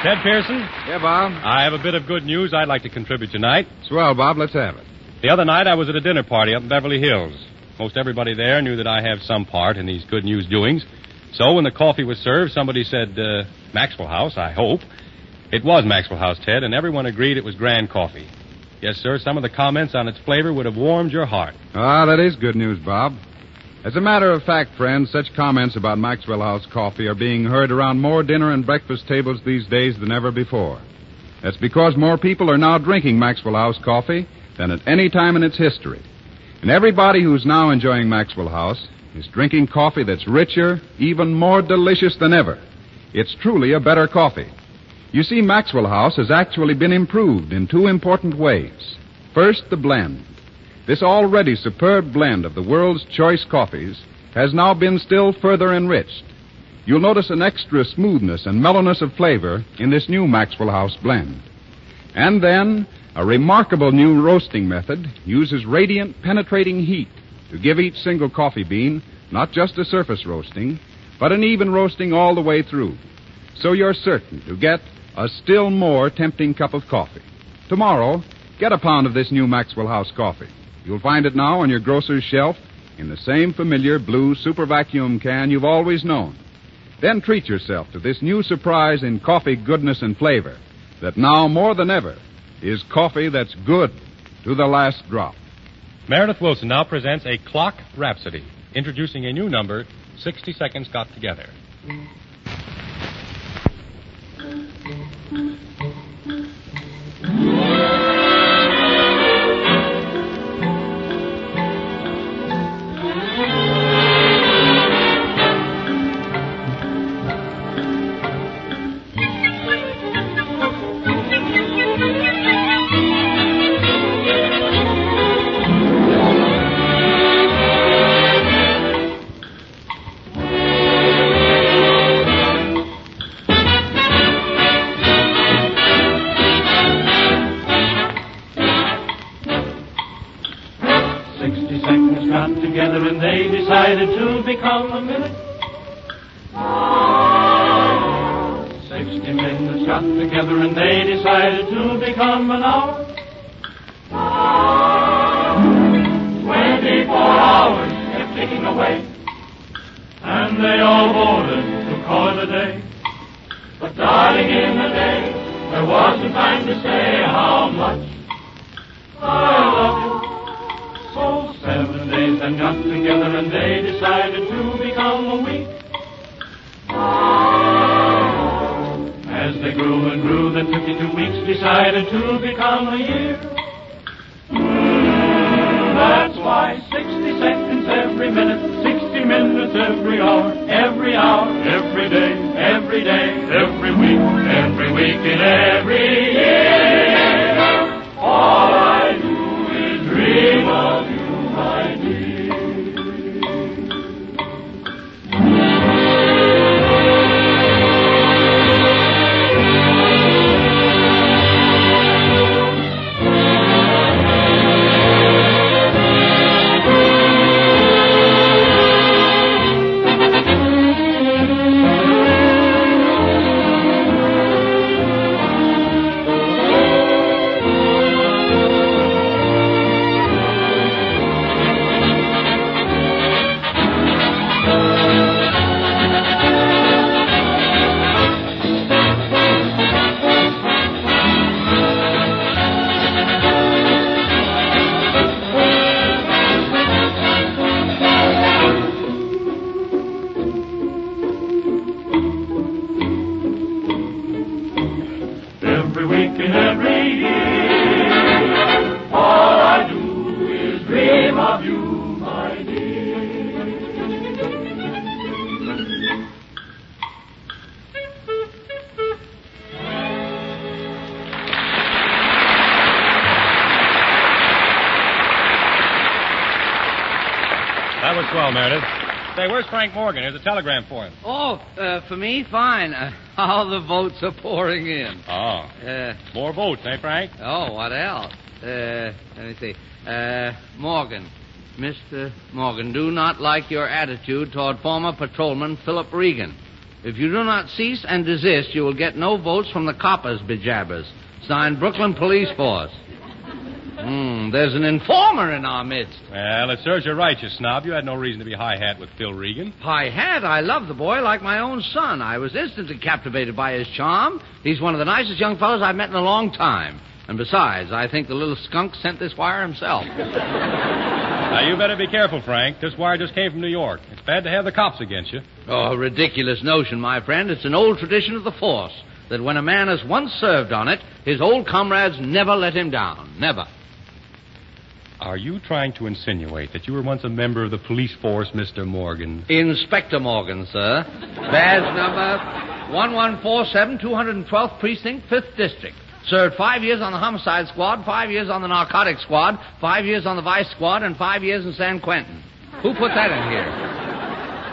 Ted Pearson? Yeah, Bob? I have a bit of good news I'd like to contribute tonight. Swell, Bob. Let's have it. The other night I was at a dinner party up in Beverly Hills. Most everybody there knew that I have some part in these good news doings. So when the coffee was served, somebody said, Maxwell House, I hope. It was Maxwell House, Ted, and everyone agreed it was grand coffee. Yes, sir, some of the comments on its flavor would have warmed your heart. Ah, that is good news, Bob. As a matter of fact, friends, such comments about Maxwell House coffee are being heard around more dinner and breakfast tables these days than ever before. That's because more people are now drinking Maxwell House coffee than at any time in its history. And everybody who's now enjoying Maxwell House is drinking coffee that's richer, even more delicious than ever. It's truly a better coffee. You see, Maxwell House has actually been improved in two important ways. First, the blend. This already superb blend of the world's choice coffees has now been still further enriched. You'll notice an extra smoothness and mellowness of flavor in this new Maxwell House blend. And then, a remarkable new roasting method uses radiant, penetrating heat to give each single coffee bean not just a surface roasting, but an even roasting all the way through. So you're certain to get a still more tempting cup of coffee. Tomorrow, get a pound of this new Maxwell House coffee. You'll find it now on your grocer's shelf in the same familiar blue super vacuum can you've always known. Then treat yourself to this new surprise in coffee goodness and flavor that now more than ever is coffee that's good to the last drop. Meredith Wilson now presents a Clock Rhapsody, introducing a new number, 60 Seconds Got Together. Decided to become a minute. 60 minutes got together and they decided to become an hour. 24 hours kept ticking away, and they all voted to call it a day. But darling, in the day, there wasn't time to say how much I love you. So 7 days then got together and they decided to become a week. As they grew and grew, then 52 weeks decided to become a year. That's why 60 seconds every minute, 60 minutes every hour, every day, every week in every year. All I do is dream of you, my dear. That was swell, Meredith. Say, where's Frank Morgan? Here's a telegram for him. Oh, for me? Fine. All the votes are pouring in. Oh. More votes, eh, Frank? Oh, what else? Let me see. Morgan. Mr. Morgan, do not like your attitude toward former patrolman Philip Regan. If you do not cease and desist, you will get no votes from the coppers, bejabbers. Signed, Brooklyn Police Force. There's an informer in our midst. Well, it serves you right, you snob. You had no reason to be high-hat with Phil Regan. High-hat? I love the boy like my own son. I was instantly captivated by his charm. He's one of the nicest young fellows I've met in a long time. And besides, I think the little skunk sent this wire himself. Now, you better be careful, Frank. This wire just came from New York. It's bad to have the cops against you. Oh, a ridiculous notion, my friend. It's an old tradition of the force that when a man has once served on it, his old comrades never let him down. Never. Are you trying to insinuate that you were once a member of the police force, Mr. Morgan? Inspector Morgan, sir. Badge number 1147, 212th Precinct, 5th District. Served 5 years on the homicide squad, 5 years on the narcotics squad, 5 years on the vice squad, and 5 years in San Quentin. Who put that in here?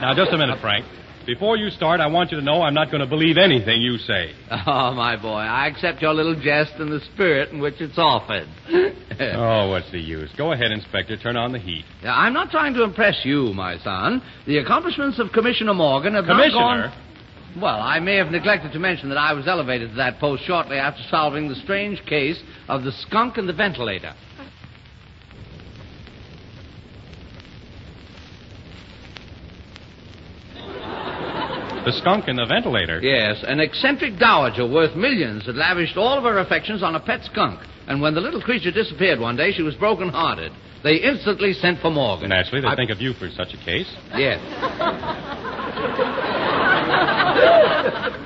Now, just a minute, Frank. Before you start, I want you to know I'm not going to believe anything you say. Oh, my boy, I accept your little jest in the spirit in which it's offered. Oh, what's the use? Go ahead, Inspector. Turn on the heat. I'm not trying to impress you, my son. The accomplishments of Commissioner Morgan have not gone... Well, I may have neglected to mention that I was elevated to that post shortly after solving the strange case of the skunk and the ventilator. The skunk and the ventilator? Yes, an eccentric dowager worth millions had lavished all of her affections on a pet skunk. And when the little creature disappeared one day, she was broken-hearted. They instantly sent for Morgan. Naturally, they think of you for such a case. Yes.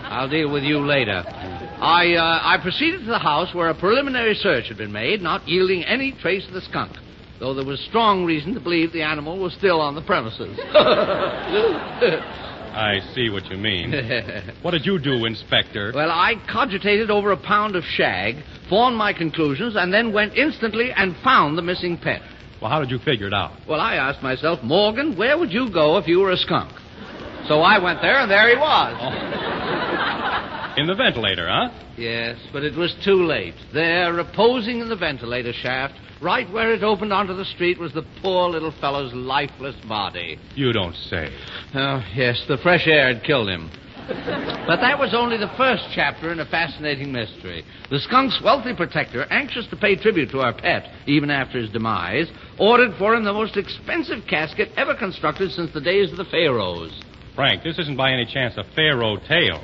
I'll deal with you later. I proceeded to the house where a preliminary search had been made, not yielding any trace of the skunk, though there was strong reason to believe the animal was still on the premises. I see what you mean. What did you do, Inspector? Well, I cogitated over a pound of shag, formed my conclusions, and then went instantly and found the missing pet. Well, how did you figure it out? Well, I asked myself, Morgan, where would you go if you were a skunk? So I went there, and there he was. Oh. In the ventilator, huh? Yes, but it was too late. There, reposing in the ventilator shaft, right where it opened onto the street, was the poor little fellow's lifeless body. You don't say. Oh, yes, the fresh air had killed him. But that was only the first chapter in a fascinating mystery. The skunk's wealthy protector, anxious to pay tribute to our pet, even after his demise, ordered for him the most expensive casket ever constructed since the days of the pharaohs. Frank, this isn't by any chance a pharaoh tale.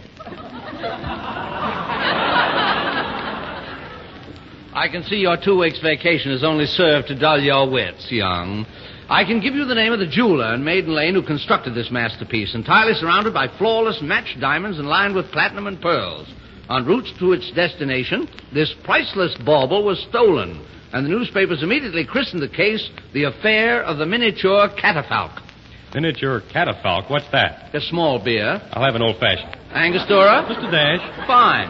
I can see your 2 weeks' vacation has only served to dull your wits, young. I can give you the name of the jeweler in Maiden Lane who constructed this masterpiece, entirely surrounded by flawless matched diamonds and lined with platinum and pearls. En route to its destination, this priceless bauble was stolen, and the newspapers immediately christened the case the affair of the miniature catafalque. Miniature catafalque? What's that? A small beer. I'll have an old-fashioned. Angostura? Just a dash. Fine.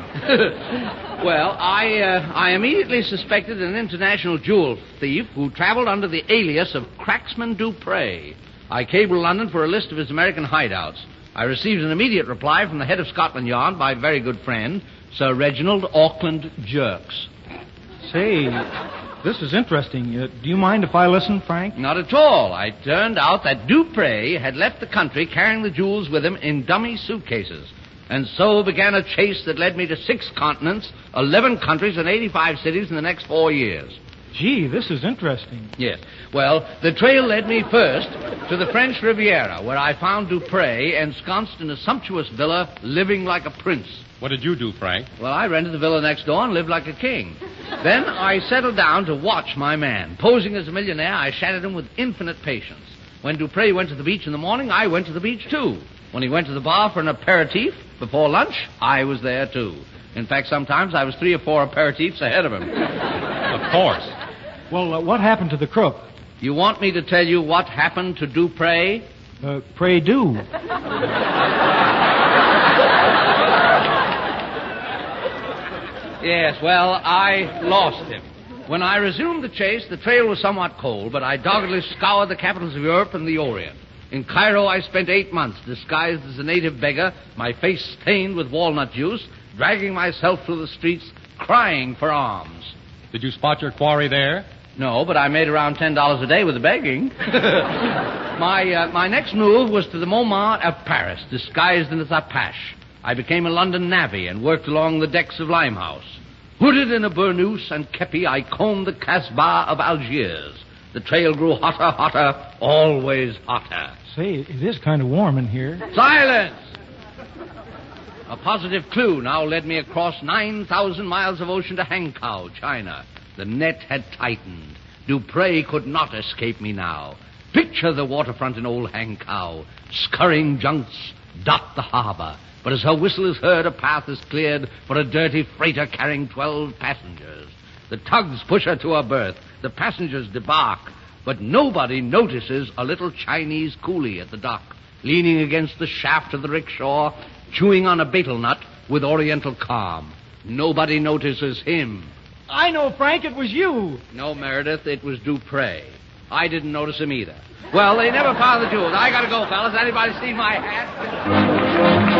Well, I immediately suspected an international jewel thief who traveled under the alias of Cracksman Dupre. I cabled London for a list of his American hideouts. I received an immediate reply from the head of Scotland Yard, my very good friend, Sir Reginald Auckland Jerks. Say, this is interesting. Do you mind if I listen, Frank? Not at all. It turned out that Dupre had left the country carrying the jewels with him in dummy suitcases. And so began a chase that led me to 6 continents, 11 countries, and 85 cities in the next 4 years. Gee, this is interesting. Yes. Well, the trail led me first to the French Riviera, where I found Dupre ensconced in a sumptuous villa, living like a prince. What did you do, Frank? Well, I rented the villa next door and lived like a king. Then I settled down to watch my man. Posing as a millionaire, I shadowed him with infinite patience. When Dupre went to the beach in the morning, I went to the beach, too. When he went to the bar for an aperitif before lunch, I was there, too. In fact, sometimes I was 3 or 4 aperitifs ahead of him. Of course. Well, what happened to the crook? You want me to tell you what happened to Dupre? Pray do. Yes, well, I lost him. When I resumed the chase, the trail was somewhat cold, but I doggedly scoured the capitals of Europe and the Orient. In Cairo, I spent 8 months, disguised as a native beggar, my face stained with walnut juice, dragging myself through the streets, crying for alms. Did you spot your quarry there? No, but I made around $10 a day with the begging. My next move was to the Montmartre of Paris, disguised in a zapache. I became a London navvy and worked along the decks of Limehouse. Hooded in a burnous and kepi, I combed the Casbah of Algiers. The trail grew hotter, always hotter. Say, it is kind of warm in here. Silence! A positive clue now led me across 9,000 miles of ocean to Hankow, China. The net had tightened. Dupre could not escape me now. Picture the waterfront in old Hankow. Scurrying junks dot the harbor. But as her whistle is heard, a path is cleared for a dirty freighter carrying 12 passengers. The tugs push her to her berth. The passengers debark. But nobody notices a little Chinese coolie at the dock, leaning against the shaft of the rickshaw, chewing on a betel nut with oriental calm. Nobody notices him. I know, Frank, it was you. No, Meredith, it was Dupre. I didn't notice him either. Well, they never found the jewels. I gotta go, fellas. Anybody see my hat?